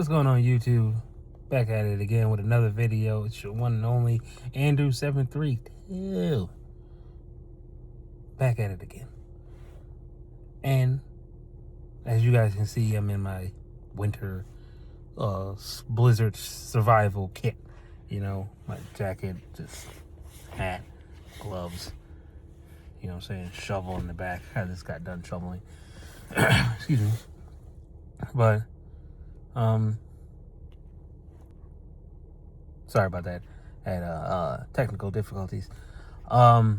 What's going on, YouTube? Back at it again with another video. It's your one and only Andrew732. Back at it again. And as you guys can see, I'm in my winter blizzard survival kit. You know, my jacket, just hat, gloves. You know what I'm saying? Shovel in the back. I just got done shoveling. Excuse me. But sorry about that. I had technical difficulties. Yeah,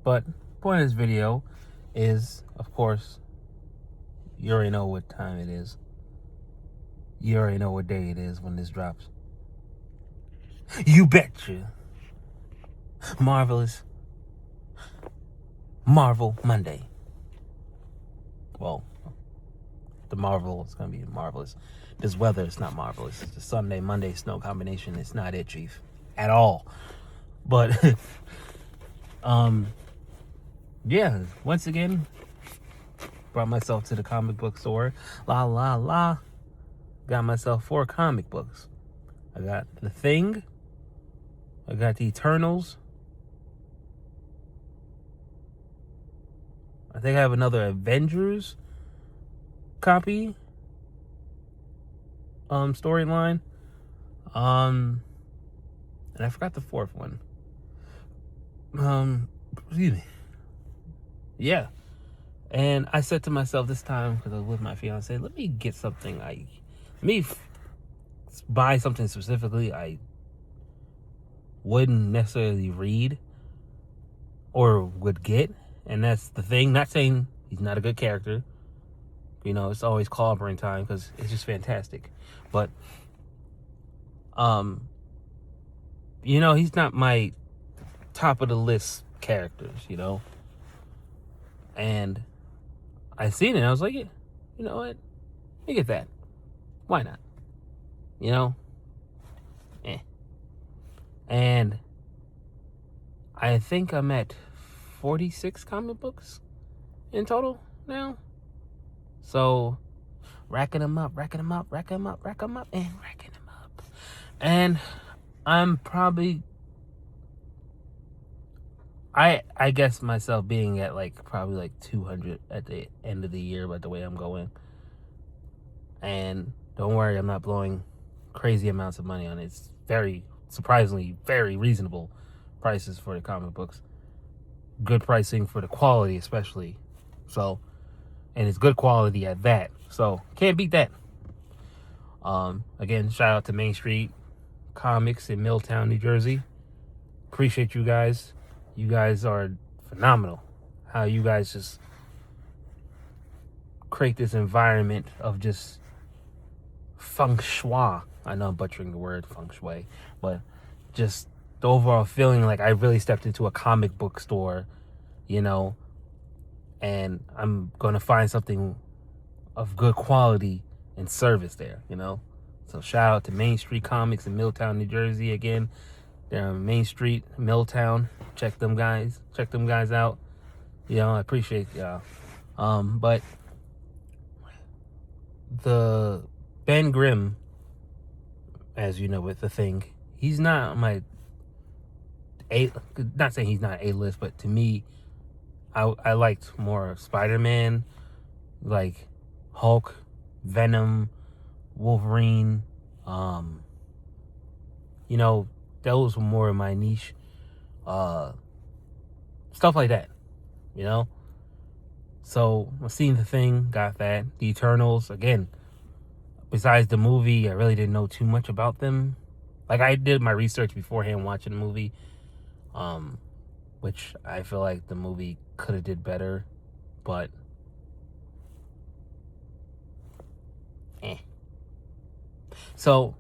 but point of this video is, of course, you already know what time it is. You already know what day it is when this drops. You betcha. Marvelous Marvel Monday. Well, the Marvel is going to be marvelous. This weather is not marvelous. It's the Sunday, Monday snow combination. It's not it, Chief. At all. But, yeah, once again, brought myself to the comic book store. Got myself 4 comic books. I got The Thing. I got The Eternals. I think I have another Avengers copy storyline. And I forgot the 4th one. Excuse me. Yeah. And I said to myself this time, because I was with my fiance, let me get something buy something specifically I wouldn't necessarily read or would get. And that's The Thing. Not saying he's not a good character. You know, it's always clobbering time because it's just fantastic. But, you know, he's not my top of the list characters, you know. And I seen it. I was like, yeah, you know what? You get that. Why not? You know? And I think I'm at 46 comic books in total now. So, racking them up. And I'm probably, I guess myself being at probably 200 at the end of the year by the way I'm going. And don't worry, I'm not blowing crazy amounts of money on it. It's surprisingly very reasonable prices for the comic books. Good pricing for the quality especially. So, and it's good quality at that. So, can't beat that. Again, shout out to Main Street Comics in Milltown, New Jersey. Appreciate you guys. You guys are phenomenal. How you guys just create this environment of just feng shui. I know I'm butchering the word feng shui, but just the overall feeling like I really stepped into a comic book store, you know, and I'm going to find something of good quality and service there, you know. So shout out to Main Street Comics in Milltown, New Jersey. Again, they're on Main Street, Milltown. Check them guys out. You know, I appreciate y'all. But the Ben Grimm, as you know, with The Thing, he's not my not saying he's not A-list, but to me, I liked more Spider-Man, like Hulk, Venom, Wolverine. You know, those were more of my niche. Stuff like that, you know. So I seen The Thing, got that. The Eternals, again, besides the movie, I really didn't know too much about them. Like, I did my research beforehand watching the movie, which I feel like the movie could have did better, but So,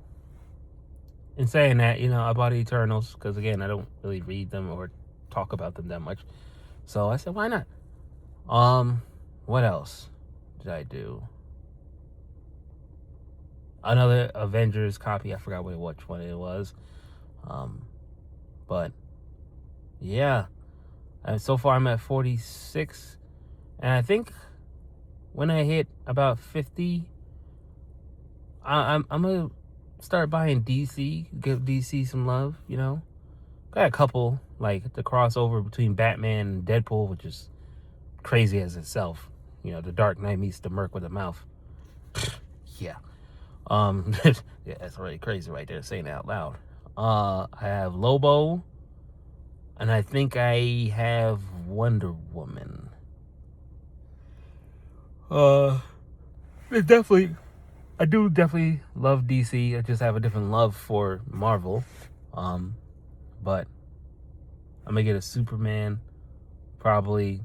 in saying that, you know, I bought Eternals because, again, I don't really read them or talk about them that much. So I said, why not? What else did I do? Another Avengers copy. I forgot which one it was. But yeah, and so far I'm at 46, and I think when I hit about 50, I'm gonna start buying DC, give DC some love, Got a couple, like the crossover between Batman and Deadpool, which is crazy as itself. The Dark Knight meets the Merc with a mouth. Yeah. Yeah, that's already crazy right there, saying it out loud. I have Lobo, and I think I have Wonder Woman. It definitely, I do definitely love DC. I just have a different love for Marvel. But I'm gonna get a Superman, probably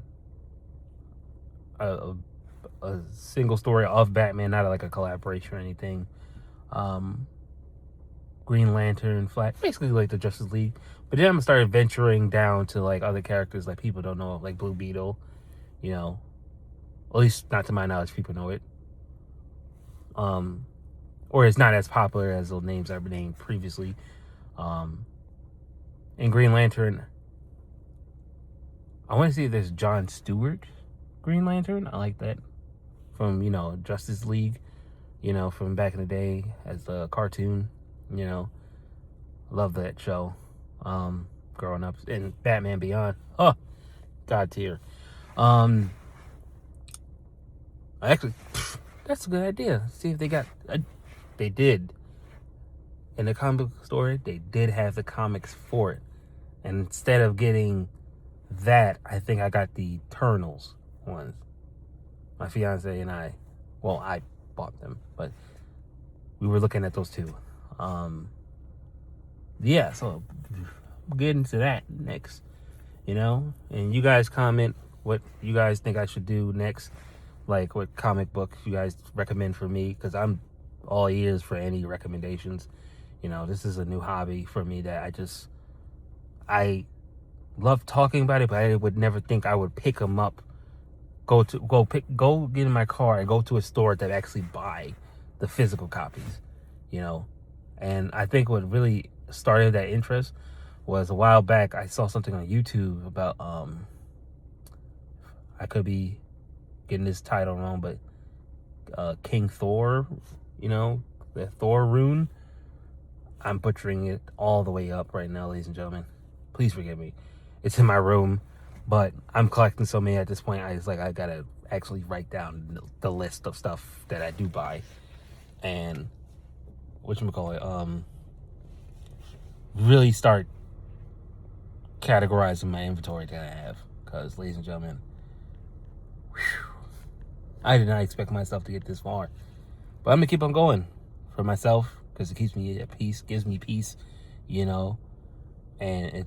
a single story of Batman, not like a collaboration or anything. Green Lantern, Flash, basically like the Justice League. But then I'm gonna start venturing down to like other characters like people don't know of, like Blue Beetle. At least not to my knowledge, people know it. Or it's not as popular as those names I've been named previously. And Green Lantern, I want to see if there's John Stewart Green Lantern. I like that from Justice League, from back in the day as a cartoon. Love that show. Growing up, and Batman Beyond. Oh, God tier. Actually, that's a good idea. See if they got. They did. In the comic book store, they did have the comics for it. And instead of getting that, I think I got the Eternals ones. My fiance and I bought them, but we were looking at those two. Yeah, so we'll get into that next, and you guys comment what you guys think I should do next, like what comic book you guys recommend for me, because I'm all ears for any recommendations. This is a new hobby for me that I love talking about it, but I would never think I would pick them up, go get in my car and go to a store that actually buy the physical copies, and I think what really started that interest was a while back I saw something on YouTube about I could be getting this title wrong, but King Thor, the Thor rune. I'm butchering it all the way up right now, ladies and gentlemen. Please forgive me. It's in my room, but I'm collecting so many at this point. I gotta actually write down the list of stuff that I do buy, and really start categorizing my inventory that I have. Because, ladies and gentlemen, I did not expect myself to get this far, but I'm gonna keep on going for myself because it keeps me at peace, gives me peace, and it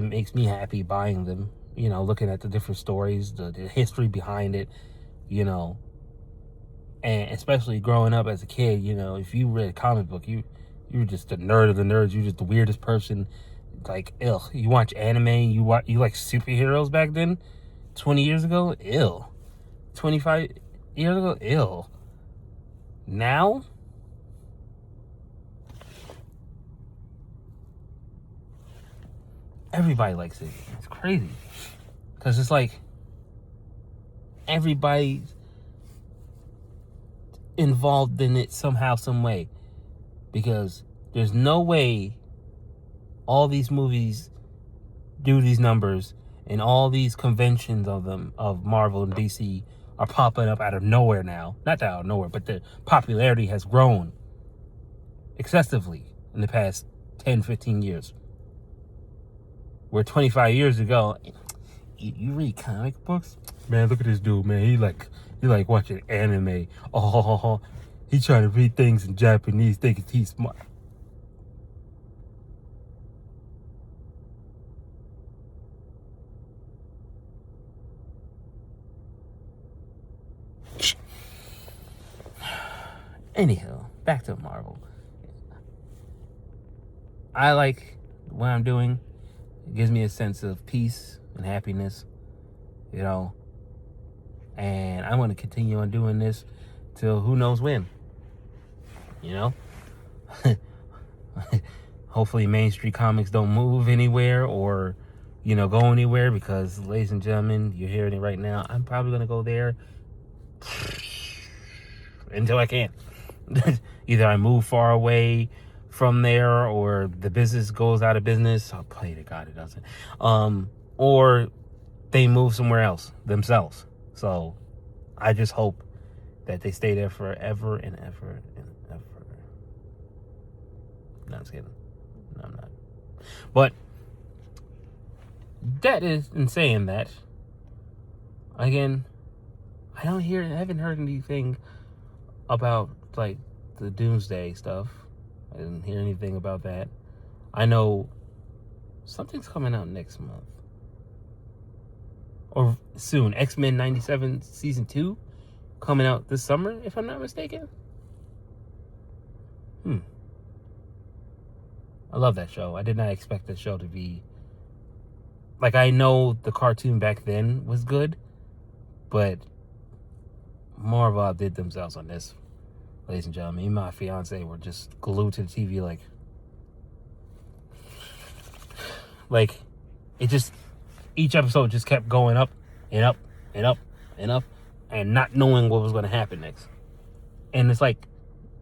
makes me happy buying them. Looking at the different stories, the history behind it, and especially growing up as a kid, if you read a comic book, you were just the nerd of the nerds. You're just the weirdest person. Like, ill. You watch anime, you like superheroes back then, 20 years ago, ill. 25 years ago, ill. Now, everybody likes it. It's crazy. Because it's like everybody's involved in it somehow, some way. Because there's no way all these movies do these numbers and all these conventions of Marvel and DC are popping up out of nowhere now. Not out of nowhere, but the popularity has grown excessively in the past 10, 15 years. Where 25 years ago, you read comic books? Man, look at this dude, man. He like watching anime. Oh, he trying to read things in Japanese, thinking he's smart. Anyhow, back to Marvel. I like what I'm doing. It gives me a sense of peace and happiness, and I'm going to continue on doing this till who knows when, Hopefully Main Street Comics don't move anywhere or, go anywhere, because, ladies and gentlemen, you're hearing it right now, I'm probably going to go there until I can't. Either I move far away from there, or the business goes out of business. I'll pray to God it doesn't. Or they move somewhere else themselves. So I just hope that they stay there forever and ever and ever. No, I'm just kidding. No, I'm not. But that is in saying that, again, I haven't heard anything about like the Doomsday stuff. I didn't hear anything about that. I know something's coming out next month. Or soon. X-Men 97 Season 2 coming out this summer, if I'm not mistaken. I love that show. I did not expect that show to be... Like, I know the cartoon back then was good, but Marvel outdid themselves on this, ladies and gentlemen. Me and my fiance were just glued to the TV like it just... Each episode just kept going up and up and up and up, and not knowing what was going to happen next. And it's like,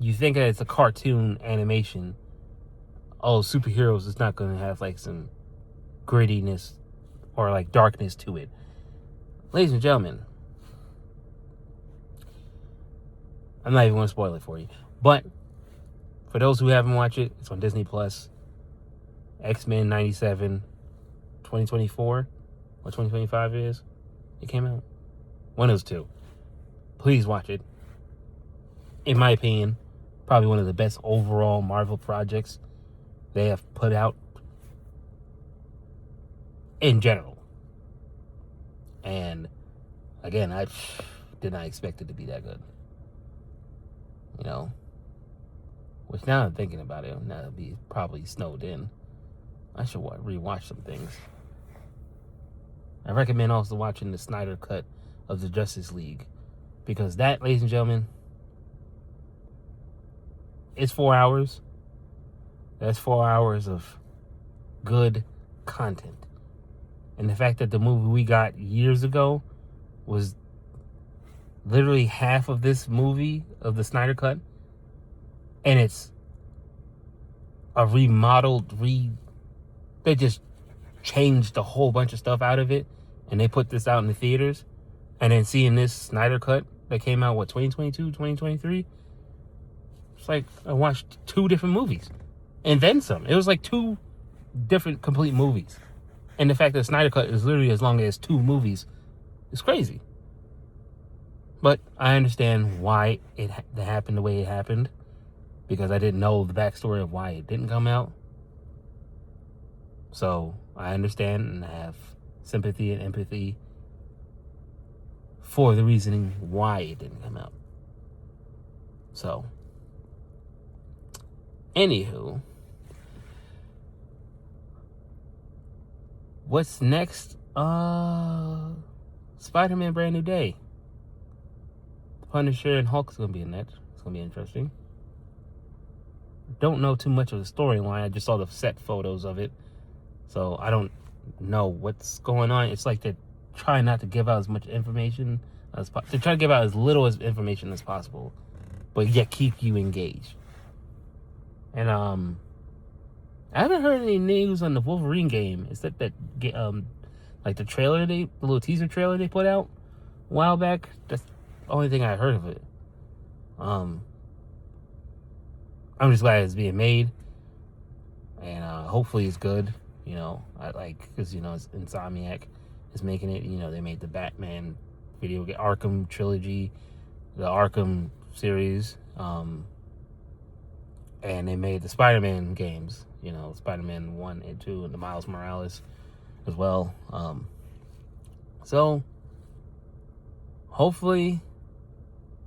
you think that it's a cartoon animation. Oh, superheroes is not going to have like some grittiness or like darkness to it. Ladies and gentlemen, I'm not even going to spoil it for you. But for those who haven't watched it, it's on Disney Plus. X-Men 97, 2024 or 2025 it is. It came out. One of those two. Please watch it. In my opinion, probably one of the best overall Marvel projects they have put out in general. And again, I did not expect it to be that good. You know? Which now I'm thinking about it, now it'll be probably snowed in. I should rewatch some things. I recommend also watching the Snyder Cut of the Justice League. Because that, ladies and gentlemen, it's 4 hours. That's 4 hours of good content. And the fact that the movie we got years ago was literally half of this movie, of the Snyder Cut, and it's a remodeled, they just changed a whole bunch of stuff out of it, and they put this out in the theaters. And then seeing this Snyder Cut that came out, 2022, 2023? It's like I watched 2 different movies. And then some. It was like 2 different complete movies. And the fact that Snyder Cut is literally as long as 2 movies is crazy. But I understand why it happened the way it happened. Because I didn't know the backstory of why it didn't come out. So I understand and I have sympathy and empathy for the reasoning why it didn't come out. So, anywho, what's next? Spider-Man Brand New Day. Punisher and Hulk's gonna be in that. It's gonna be interesting. Don't know too much of the storyline. I just saw the set photos of it. So I don't know what's going on. It's like they're trying not to give out as much information as possible. They're trying to give out as little as information as possible, but yet keep you engaged. And I haven't heard any news on the Wolverine game. Is that like the trailer the little teaser trailer they put out a while back? That's the only thing I heard of it. I'm just glad it's being made, and hopefully it's good. You know, because it's Insomniac is making it. You know, they made the Batman video game, Arkham trilogy, the Arkham series, and they made the Spider-Man games. You know, Spider-Man 1 and 2, and the Miles Morales as well. So hopefully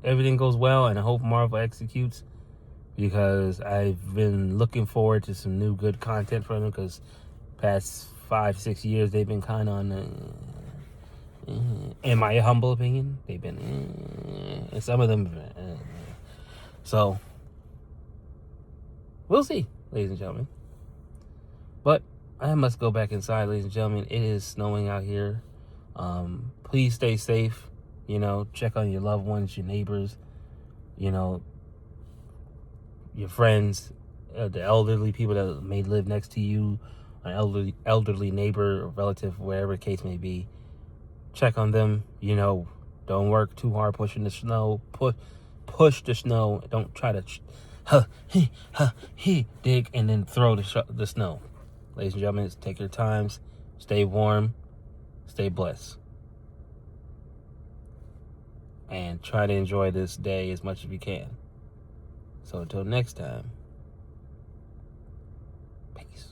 everything goes well, and I hope Marvel executes, because I've been looking forward to some new good content from them, because past 5-6 years they've been kind of on in my humble opinion, they've been and some of them so we'll see, ladies and gentlemen. But I must go back inside, ladies and gentlemen. It is snowing out here. Please stay safe. You know, check on your loved ones, your neighbors. You know, your friends, the elderly people that may live next to you, an elderly neighbor or relative, wherever the case may be. Check on them. Don't work too hard pushing the snow. Push the snow. Don't try to dig and then throw the snow. Ladies and gentlemen, take your times. Stay warm. Stay blessed. And try to enjoy this day as much as we can. So until next time, peace.